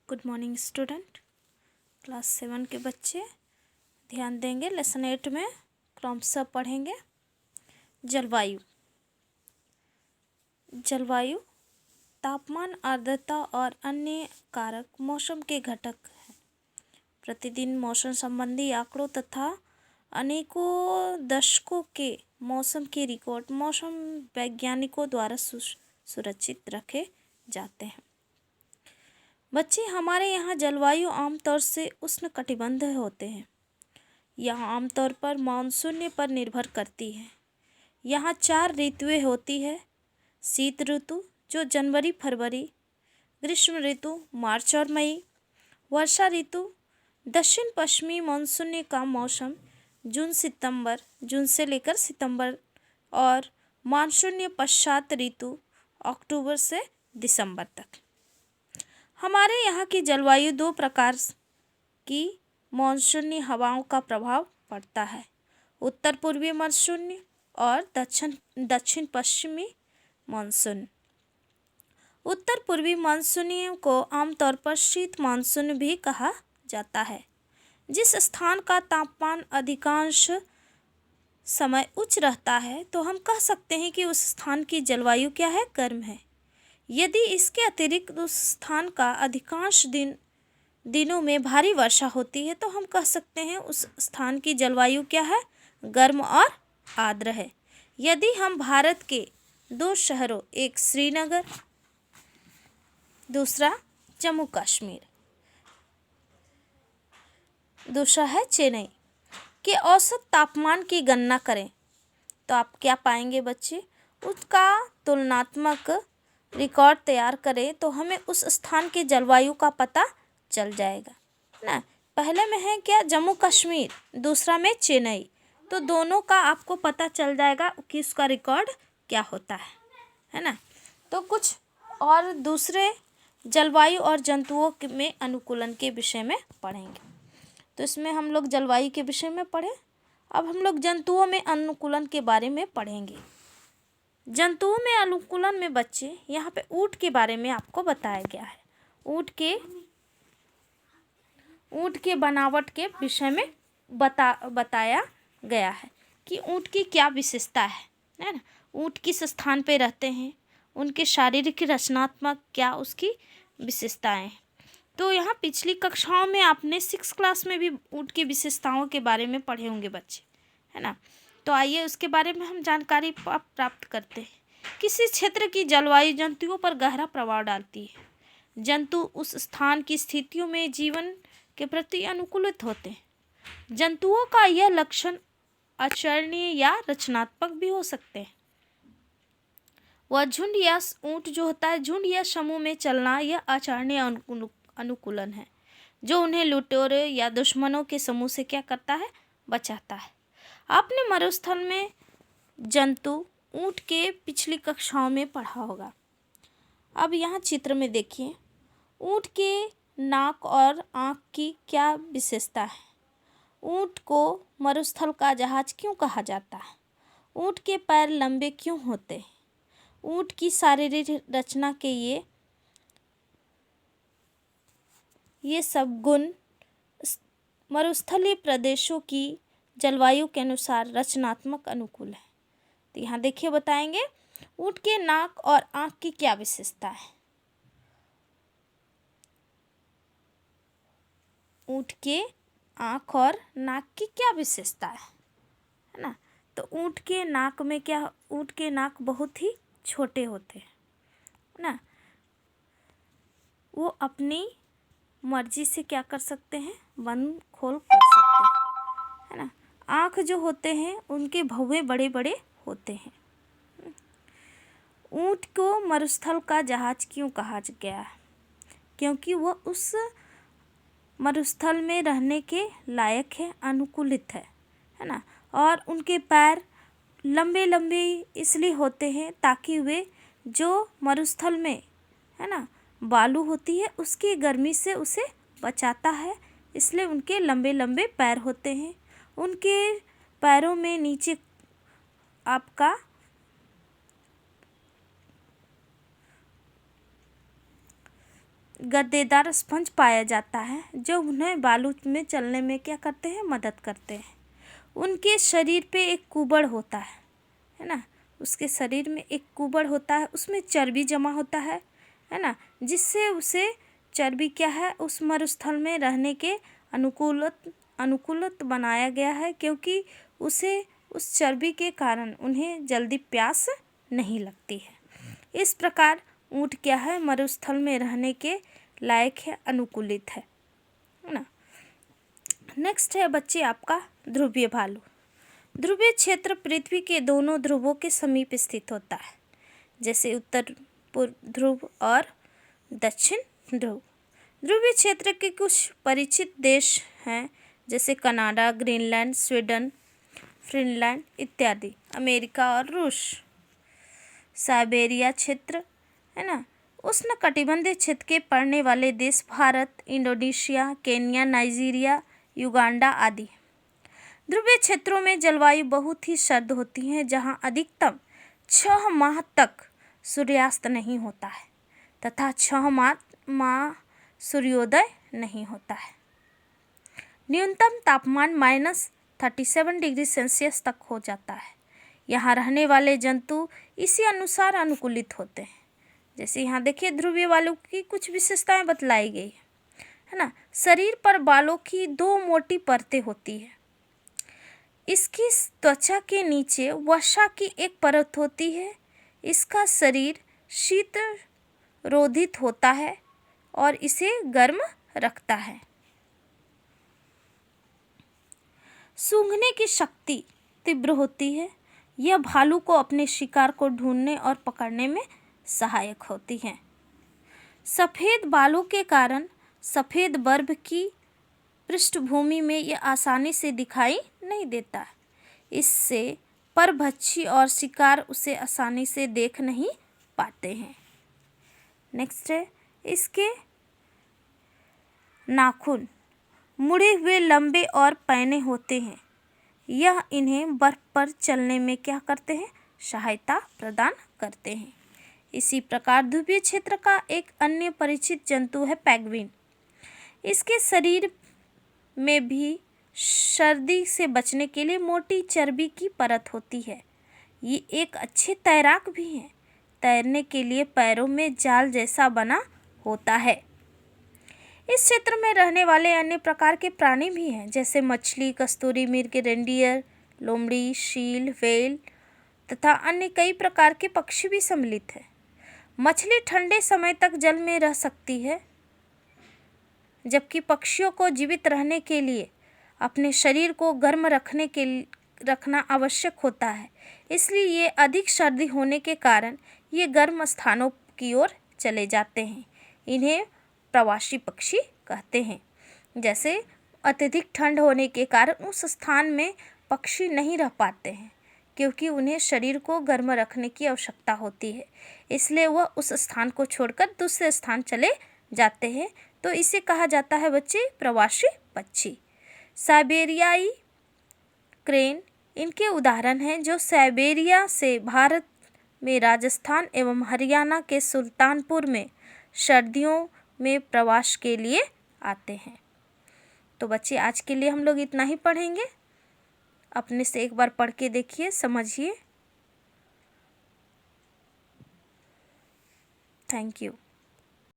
Good morning student. Class 7 के बच्चे ध्यान देंगे। लेसन 8 में क्रमशः पढ़ेंगे जलवायु। जलवायु तापमान, आर्द्रता और अन्य कारक मौसम के घटक हैं। प्रतिदिन मौसम संबंधी आंकड़ों तथा अनेकों दशकों के मौसम के रिकॉर्ड मौसम वैज्ञानिकों द्वारा सुरक्षित रखे जाते हैं। बच्चे, हमारे यहाँ जलवायु आमतौर से उष्णकटिबंधीय होते हैं। यह आमतौर पर मानसून पर निर्भर करती है। यहाँ 4 ऋतुएं होती है। शीत ऋतु जो जनवरी फरवरी, ग्रीष्म ऋतु मार्च और मई, वर्षा ऋतु दक्षिण पश्चिमी मानसून का मौसम जून से लेकर सितंबर, और मानसून पश्चात ऋतु अक्टूबर से दिसंबर तक। हमारे यहाँ की जलवायु 2 प्रकार की मानसूनी हवाओं का प्रभाव पड़ता है, उत्तर पूर्वी मानसून और दक्षिण पश्चिमी मानसून। उत्तर पूर्वी मानसून को आमतौर पर शीत मानसून भी कहा जाता है। जिस स्थान का तापमान अधिकांश समय उच्च रहता है तो हम कह सकते हैं कि उस स्थान की जलवायु क्या है, गर्म है। यदि इसके अतिरिक्त उस स्थान का अधिकांश दिनों में भारी वर्षा होती है तो हम कह सकते हैं उस स्थान की जलवायु क्या है, गर्म और आर्द्र है। यदि हम भारत के 2 शहरों, एक श्रीनगर दूसरा जम्मू कश्मीर, दूसरा है चेन्नई, के औसत तापमान की गणना करें तो आप क्या पाएंगे बच्चे, उसका तुलनात्मक रिकॉर्ड तैयार करें तो हमें उस स्थान के जलवायु का पता चल जाएगा ना। पहले में है क्या, जम्मू कश्मीर, दूसरा में चेन्नई, तो दोनों का आपको पता चल जाएगा कि उसका रिकॉर्ड क्या होता है ना। तो कुछ और दूसरे जलवायु और जंतुओं में अनुकूलन के विषय में पढ़ेंगे। तो इसमें हम लोग जलवायु के विषय में पढ़े। अब हम लोग जंतुओं में अनुकूलन के बारे में पढ़ेंगे। जंतुओं में अनुकूलन में बच्चे, यहाँ पे ऊँट के बारे में आपको बताया गया है। ऊँट के बनावट के विषय में बताया गया है कि ऊँट की क्या विशेषता है ना। ऊँट किस स्थान पे रहते हैं, उनके शारीरिक रचनात्मक क्या उसकी विशेषताएं हैं। तो यहाँ पिछली कक्षाओं में आपने 6 क्लास में भी ऊँट की विशेषताओं के बारे में पढ़े होंगे बच्चे, है ना। तो आइए उसके बारे में हम जानकारी प्राप्त करते हैं। किसी क्षेत्र की जलवायु जंतुओं पर गहरा प्रभाव डालती है। जंतु उस स्थान की स्थितियों में जीवन के प्रति अनुकूलित होते हैं। जंतुओं का यह लक्षण आचरणीय या रचनात्मक भी हो सकते हैं। वह झुंड या ऊँट जो होता है, झुंड या समूह में चलना, यह आचरणीय अनुकूलन है जो उन्हें लुटेरों या दुश्मनों के समूह से क्या करता है, बचाता है। आपने मरुस्थल में जंतु ऊँट के पिछली कक्षाओं में पढ़ा होगा। अब यहाँ चित्र में देखिए, ऊँट के नाक और आँख की क्या विशेषता है। ऊँट को मरुस्थल का जहाज क्यों कहा जाता है। ऊँट के पैर लंबे क्यों होते हैं। ऊँट की शारीरिक रचना के ये सब गुण मरुस्थलीय प्रदेशों की जलवायु के अनुसार रचनात्मक अनुकूल है। तो यहाँ देखिए बताएंगे ऊँट के नाक और आँख की क्या विशेषता है। ऊँट के आँख और नाक की क्या विशेषता है ना। तो ऊँट के नाक में क्या, ऊँट के नाक बहुत ही छोटे होते हैं ना। वो अपनी मर्जी से क्या कर सकते हैं, बंद खोल कर सकते हैं, है ना। आँख जो होते हैं उनके भौहे बड़े बड़े होते हैं। ऊँट को मरुस्थल का जहाज क्यों कहा गया है, क्योंकि वह उस मरुस्थल में रहने के लायक है, अनुकूलित है ना। और उनके पैर लंबे लंबे इसलिए होते हैं ताकि वे जो मरुस्थल में, है ना, बालू होती है उसकी गर्मी से उसे बचाता है, इसलिए उनके लंबे लंबे पैर होते हैं। उनके पैरों में नीचे आपका गद्देदार स्पंज पाया जाता है जो उन्हें बालू में चलने में क्या करते हैं, मदद करते हैं। उनके शरीर पे एक कुबड़ होता है ना, उसके शरीर में एक कुबड़ होता है, उसमें चर्बी जमा होता है ना, जिससे उसे चर्बी क्या है, उस मरुस्थल में रहने के अनुकूलत बनाया गया है, क्योंकि उसे उस चर्बी के कारण उन्हें जल्दी प्यास नहीं लगती है। इस प्रकार ऊँट क्या है, मरुस्थल में रहने के लायक है, अनुकूलित है ना। नेक्स्ट है बच्चे आपका ध्रुवीय भालू। ध्रुवीय क्षेत्र पृथ्वी के दोनों ध्रुवों के समीप स्थित होता है, जैसे उत्तर पूर्व ध्रुव और दक्षिण ध्रुव। ध्रुवीय क्षेत्र के कुछ परिचित देश हैं, जैसे कनाडा, ग्रीनलैंड, स्वीडन, फिनलैंड इत्यादि। अमेरिका और रूस। साइबेरिया क्षेत्र है ना, उष्णकटिबंधीय क्षेत्र के पड़ने वाले देश Bharat, Indonesia, Kenya, Nigeria, Uganda आदि। ध्रुवीय क्षेत्रों में जलवायु बहुत ही सर्द होती है, जहाँ अधिकतम 6 माह तक सूर्यास्त नहीं होता है तथा 6 माह सूर्योदय नहीं होता है। न्यूनतम तापमान -37 डिग्री सेल्सियस तक हो जाता है। यहाँ रहने वाले जंतु इसी अनुसार अनुकूलित होते हैं। जैसे यहाँ देखिए ध्रुवीय बालू की कुछ विशेषताएं बतलाई गई है ना। शरीर पर बालों की 2 मोटी परतें होती है। इसकी त्वचा के नीचे वसा की एक परत होती है। इसका शरीर शीत रोधित होता है और इसे गर्म रखता है। सूंघने की शक्ति तीव्र होती है। यह भालू को अपने शिकार को ढूंढने और पकड़ने में सहायक होती है। सफ़ेद बालों के कारण सफ़ेद बर्फ की पृष्ठभूमि में यह आसानी से दिखाई नहीं देता। इससे परभक्षी और शिकार उसे आसानी से देख नहीं पाते हैं। नेक्स्ट है, इसके नाखून मुड़े हुए, लंबे और पैने होते हैं। यह इन्हें बर्फ पर चलने में क्या करते हैं, सहायता प्रदान करते हैं। इसी प्रकार ध्रुवीय क्षेत्र का एक अन्य परिचित जंतु है पेंगुइन। इसके शरीर में भी सर्दी से बचने के लिए मोटी चर्बी की परत होती है। ये एक अच्छे तैराक भी हैं। तैरने के लिए पैरों में जाल जैसा बना होता है। इस क्षेत्र में रहने वाले अन्य प्रकार के प्राणी भी हैं, जैसे मछली, कस्तूरी मृग, रेंडियर, लोमड़ी, शील, व्हेल तथा अन्य कई प्रकार के पक्षी भी सम्मिलित हैं। मछली ठंडे समय तक जल में रह सकती है, जबकि पक्षियों को जीवित रहने के लिए अपने शरीर को गर्म रखना आवश्यक होता है। इसलिए ये अधिक सर्दी होने के कारण ये गर्म स्थानों की ओर चले जाते हैं। इन्हें प्रवासी पक्षी कहते हैं। जैसे अत्यधिक ठंड होने के कारण उस स्थान में पक्षी नहीं रह पाते हैं, क्योंकि उन्हें शरीर को गर्म रखने की आवश्यकता होती है। इसलिए वह उस स्थान को छोड़कर दूसरे स्थान चले जाते हैं। तो इसे कहा जाता है बच्चे प्रवासी पक्षी। साइबेरियाई क्रेन इनके उदाहरण हैं, जो साइबेरिया से भारत में राजस्थान एवं हरियाणा के सुल्तानपुर में सर्दियों में प्रवास के लिए आते हैं। तो बच्चे आज के लिए हम लोग इतना ही पढ़ेंगे। अपने से एक बार पढ़ के देखिए, समझिए। Thank you.